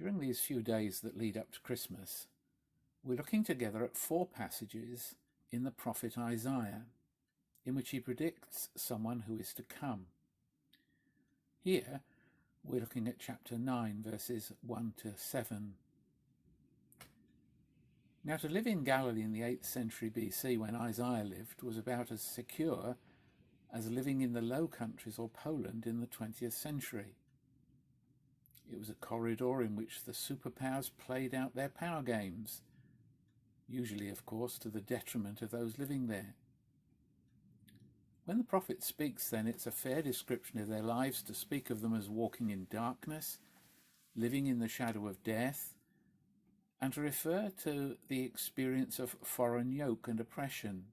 During these few days that lead up to Christmas, we're looking together at 4 passages in the prophet Isaiah, in which he predicts someone who is to come. Here, we're looking at chapter 9, verses 1 to 7. Now, to live in Galilee in the 8th century BC, when Isaiah lived, was about as secure as living in the Low Countries or Poland in the 20th century. It was a corridor in which the superpowers played out their power games, usually, of course, to the detriment of those living there. When the prophet speaks, then, it's a fair description of their lives to speak of them as walking in darkness, living in the shadow of death, and to refer to the experience of foreign yoke and oppression.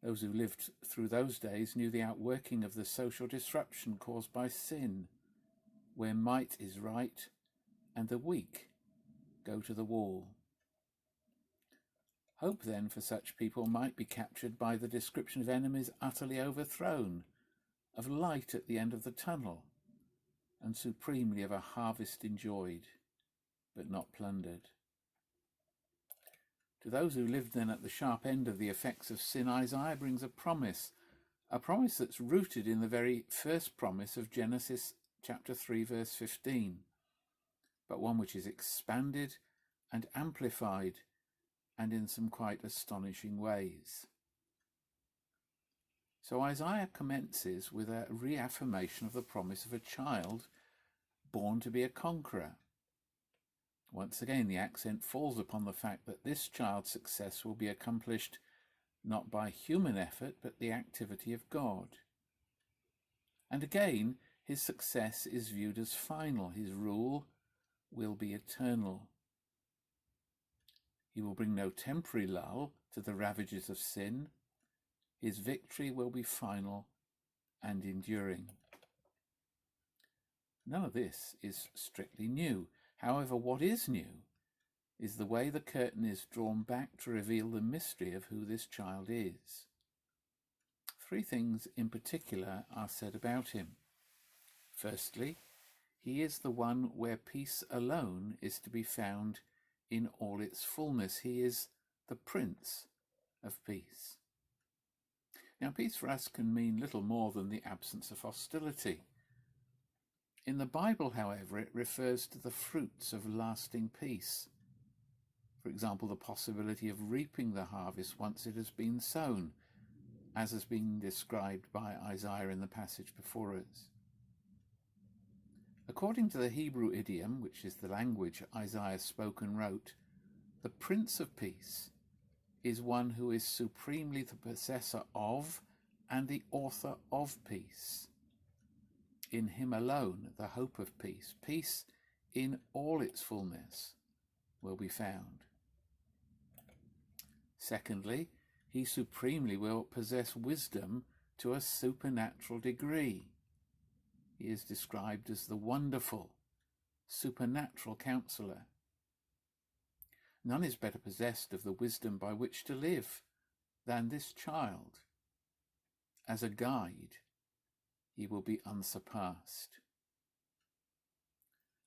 Those who lived through those days knew the outworking of the social disruption caused by sin, where might is right and the weak go to the wall. Hope, then, for such people might be captured by the description of enemies utterly overthrown, of light at the end of the tunnel, and supremely of a harvest enjoyed, but not plundered. To those who lived then at the sharp end of the effects of sin, Isaiah brings a promise that's rooted in the very first promise of Genesis chapter 3, verse 15, but one which is expanded and amplified, and in some quite astonishing ways. So Isaiah commences with a reaffirmation of the promise of a child born to be a conqueror. Once again, the accent falls upon the fact that this child's success will be accomplished not by human effort, but the activity of God. And again, his success is viewed as final. His rule will be eternal. He will bring no temporary lull to the ravages of sin. His victory will be final and enduring. None of this is strictly new. However, what is new is the way the curtain is drawn back to reveal the mystery of who this child is. 3 things in particular are said about him. Firstly, he is the one where peace alone is to be found in all its fullness. He is the Prince of Peace. Now, peace for us can mean little more than the absence of hostility. In the Bible, however, it refers to the fruits of lasting peace. For example, the possibility of reaping the harvest once it has been sown, as has been described by Isaiah in the passage before us. According to the Hebrew idiom, which is the language Isaiah spoke and wrote, the Prince of Peace is one who is supremely the possessor of and the author of peace. In him alone, the hope of peace, peace in all its fullness, will be found. Secondly, he supremely will possess wisdom to a supernatural degree. He is described as the wonderful, supernatural counselor. None is better possessed of the wisdom by which to live than this child. As a guide, he will be unsurpassed.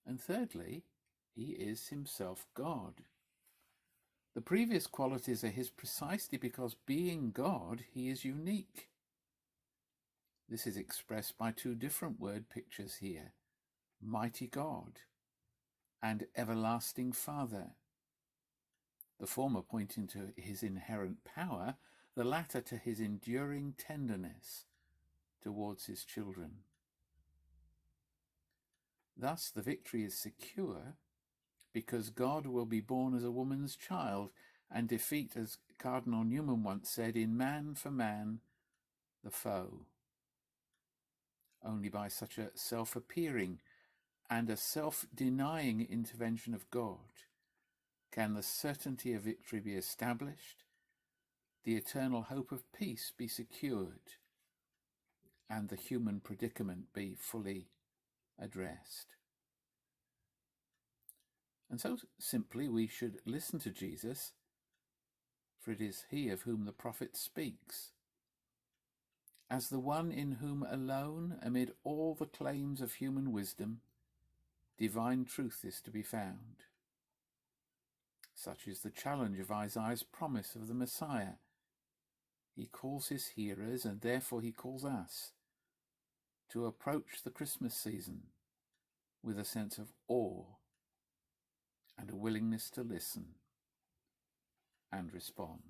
And thirdly, he is himself God. The previous qualities are his precisely because, being God, he is unique. This is expressed by 2 different word pictures here: mighty God and everlasting Father. The former pointing to his inherent power, the latter to his enduring tenderness towards his children. Thus the victory is secure because God will be born as a woman's child and defeat, as Cardinal Newman once said, in man for man, the foe. Only by such a self-appearing and a self-denying intervention of God can the certainty of victory be established, the eternal hope of peace be secured, and the human predicament be fully addressed. And so simply we should listen to Jesus, for it is he of whom the prophet speaks, as the one in whom alone, amid all the claims of human wisdom, divine truth is to be found. Such is the challenge of Isaiah's promise of the Messiah. He calls his hearers, and therefore he calls us, to approach the Christmas season with a sense of awe and a willingness to listen and respond.